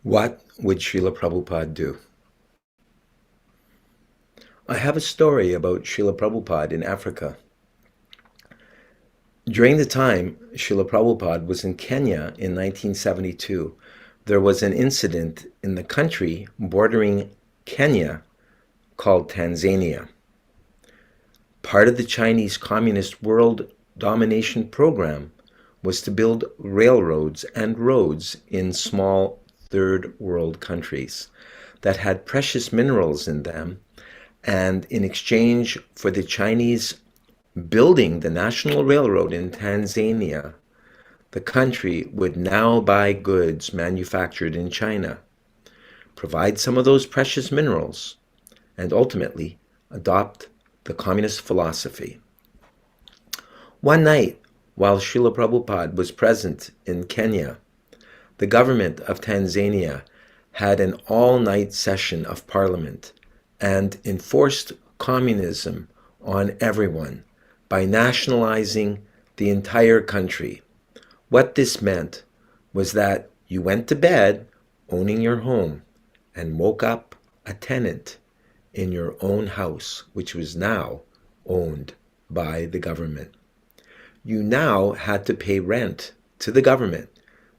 What would Srila Prabhupada do? I have a story about Srila Prabhupada in Africa. During the time Srila Prabhupada was in Kenya in 1972, there was an incident in the country bordering Kenya called Tanzania. Part of the Chinese Communist world domination program was to build railroads and roads in small third world countries that had precious minerals in them, and in exchange for the Chinese building the national railroad in Tanzania, the country would now buy goods manufactured in China, provide some of those precious minerals, and ultimately adopt the communist philosophy. One night, while Srila Prabhupada was present in Kenya, the government of Tanzania had an all-night session of parliament and enforced communism on everyone by nationalizing the entire country. What this meant was that you went to bed owning your home and woke up a tenant in your own house, which was now owned by the government. You now had to pay rent to the government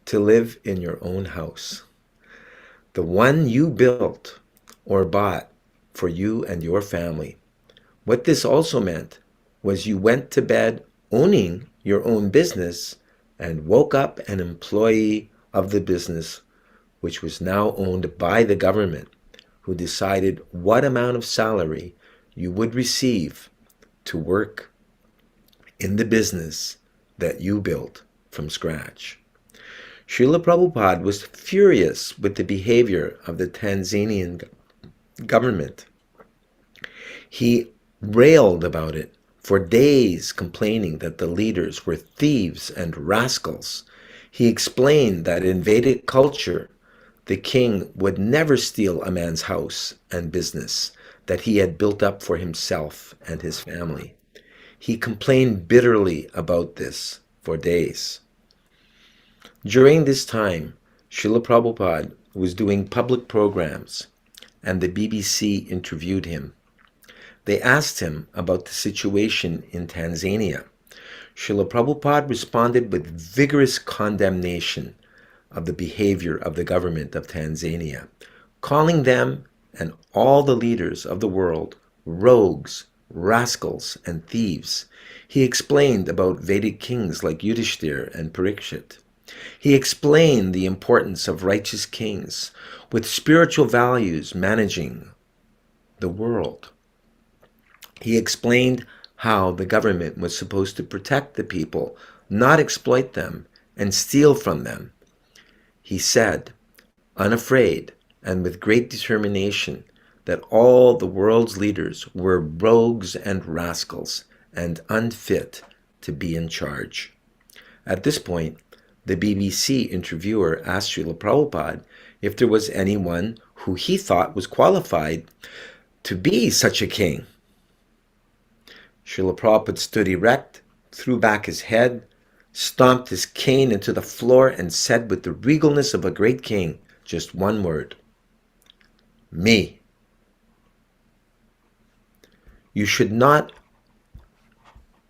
to live in your own house. The one you built or bought for you and your family. What this also meant was you went to bed owning your own business and woke up an employee of the business, which was now owned by the government, who decided what amount of salary you would receive to work in the business that you built from scratch. Srila Prabhupada was furious with the behavior of the Tanzanian government. He railed about it for days, complaining that the leaders were thieves and rascals. He explained that in Vedic culture, the king would never steal a man's house and business that he had built up for himself and his family. He complained bitterly about this for days. During this time, Srila Prabhupada was doing public programs, and the BBC interviewed him. They asked him about the situation in Tanzania. Srila Prabhupada responded with vigorous condemnation of the behavior of the government of Tanzania, calling them and all the leaders of the world rogues, rascals, and thieves. He explained about Vedic kings like Yudhishthir and Parikshit. He explained the importance of righteous kings with spiritual values managing the world. He explained how the government was supposed to protect the people, not exploit them and steal from them. He said, unafraid and with great determination, that all the world's leaders were rogues and rascals and unfit to be in charge. At this point, the BBC interviewer asked Srila Prabhupada if there was anyone who he thought was qualified to be such a king. Srila Prabhupada stood erect, threw back his head, stomped his cane into the floor, and said with the regalness of a great king, just one word: me. We should not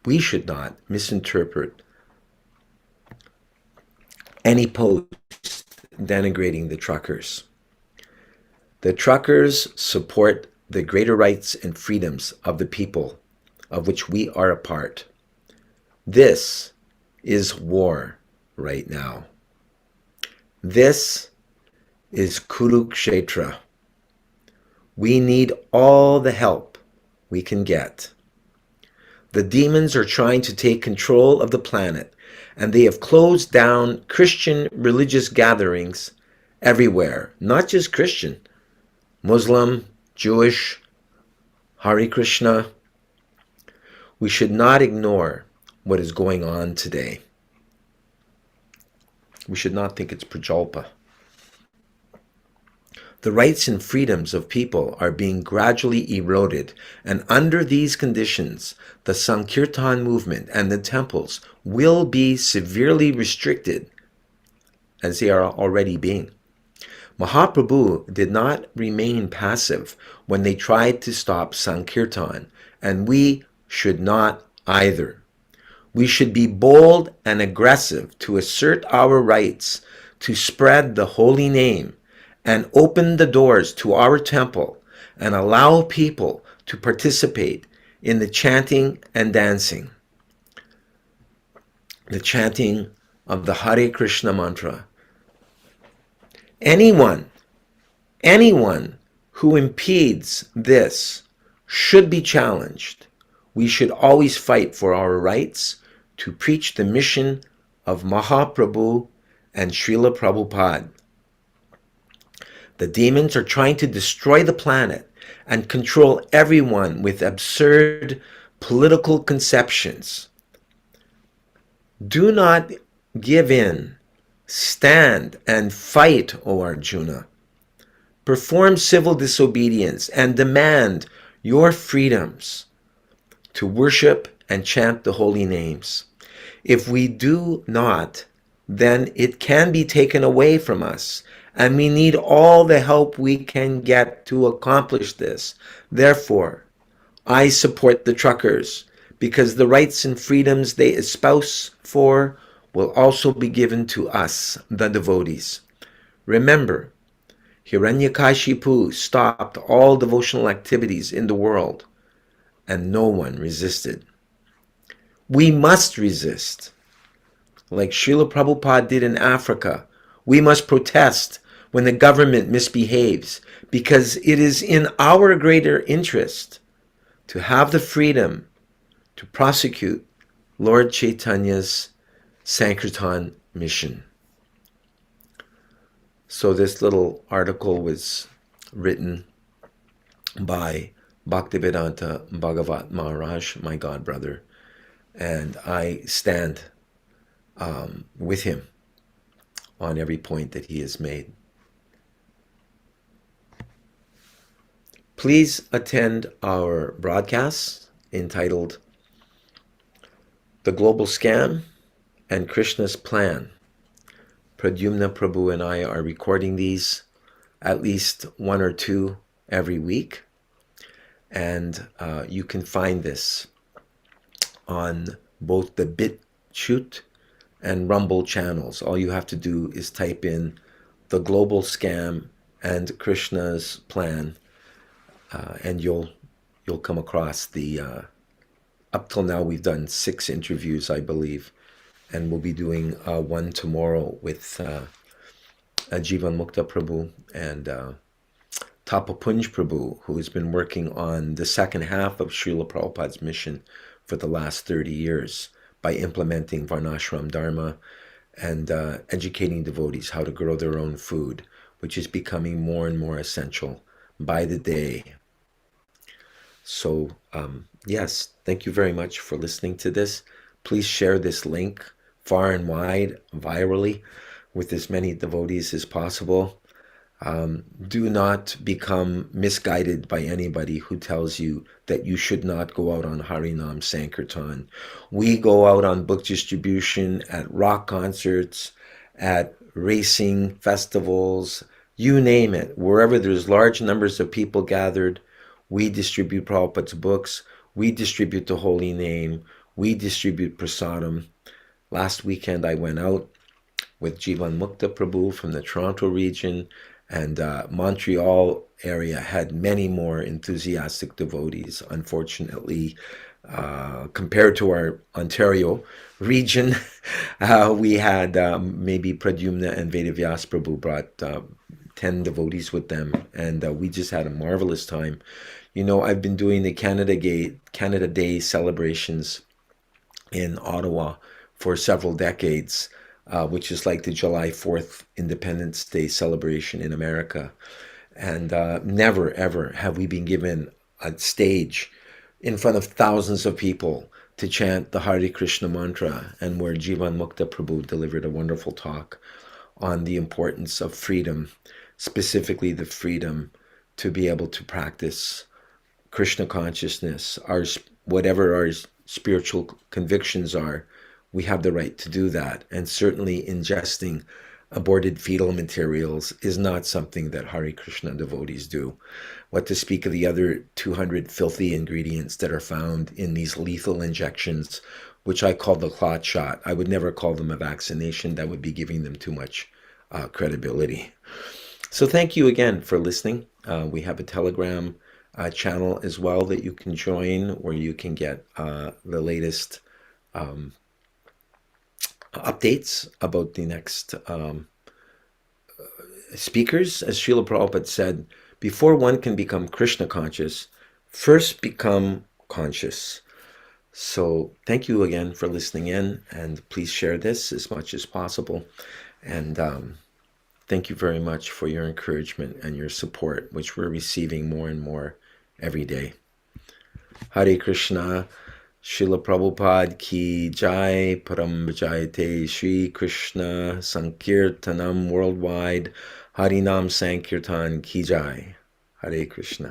misinterpret any post denigrating the truckers. The truckers support the greater rights and freedoms of the people of which we are a part. This is war right now. This is Kurukshetra. We need all the help we can get. The demons are trying to take control of the planet, and they have closed down Christian religious gatherings everywhere. Not just Christian, Muslim, Jewish, Hare Krishna. We should not ignore what is going on today. We should not think it's prajalpa. The rights and freedoms of people are being gradually eroded, and under these conditions, the Sankirtan movement and the temples will be severely restricted, as they are already being. Mahaprabhu did not remain passive when they tried to stop Sankirtan, and we should not either. We should be bold and aggressive to assert our rights to spread the holy name and open the doors to our temple and allow people to participate in the chanting and dancing. The chanting of the Hare Krishna mantra. Anyone who impedes this should be challenged. We should always fight for our rights to preach the mission of Mahaprabhu and Srila Prabhupada. The demons are trying to destroy the planet and control everyone with absurd political conceptions. Do not give in. Stand and fight, O Arjuna. Perform civil disobedience and demand your freedoms to worship and chant the holy names. If we do not, then it can be taken away from us, and we need all the help we can get to accomplish this. Therefore, I support the truckers, because the rights and freedoms they espouse for will also be given to us, the devotees. Remember, Hiranyakashipu stopped all devotional activities in the world, and no one resisted. We must resist. Like Srila Prabhupada did in Africa, we must protest when the government misbehaves, because it is in our greater interest to have the freedom to prosecute Lord Chaitanya's Sankirtan mission. So this little article was written by Bhaktivedanta Bhagavat Maharaj, my god brother, and I stand with him on every point that he has made. Please attend our broadcasts entitled The Global Scam and Krishna's Plan. Pradyumna Prabhu and I are recording these, at least one or two every week, and you can find this on both the BitChute and Rumble channels. All you have to do is type in The Global Scam and Krishna's Plan, and you'll come across the up till now we've done 6 interviews, I believe, and we'll be doing one tomorrow with Jivan Mukta Prabhu and Tapapunj Prabhu, who has been working on the second half of Srila Prabhupada's mission for the last 30 years by implementing Varnashram Dharma and educating devotees how to grow their own food, which is becoming more and more essential by the day. So, yes, thank you very much for listening to this. Please share this link far and wide, virally, with as many devotees as possible. Do not become misguided by anybody who tells you that you should not go out on Harinam Sankirtan. We go out on book distribution, at rock concerts, at racing festivals, you name it. Wherever there's large numbers of people gathered, we distribute Prabhupada's books, we distribute the holy name, we distribute prasadam. Last weekend I went out with Jivan Mukta Prabhu from the Toronto region, and Montreal area had many more enthusiastic devotees. Unfortunately, compared to our Ontario region, we had maybe Pradyumna and Vedavyas Prabhu brought 10 devotees with them, and we just had a marvelous time. You know, I've been doing the Canada Day celebrations in Ottawa for several decades, which is like the July 4th Independence Day celebration in America. And never, ever have we been given a stage in front of thousands of people to chant the Hare Krishna mantra, and where Jivan Mukta Prabhu delivered a wonderful talk on the importance of freedom, specifically the freedom to be able to practice Krishna consciousness, whatever our spiritual convictions are. We have the right to do that, and certainly ingesting aborted fetal materials is not something that Hare Krishna devotees do. What to speak of the other 200 filthy ingredients that are found in these lethal injections, which I call the clot shot. I would never call them a vaccination. That would be giving them too much credibility. So thank you again for listening. We have a Telegram channel as well that you can join, where you can get the latest updates about the next speakers. As Srila Prabhupada said, before one can become Krishna conscious, first become conscious. So thank you again for listening in, and please share this as much as possible. And thank you very much for your encouragement and your support, which we're receiving more and more every day. Hare Krishna. Srila Prabhupada ki jai, Param Vijayate Shri Krishna Sankirtanam worldwide, Harinam Sankirtan ki jai. Hare Krishna.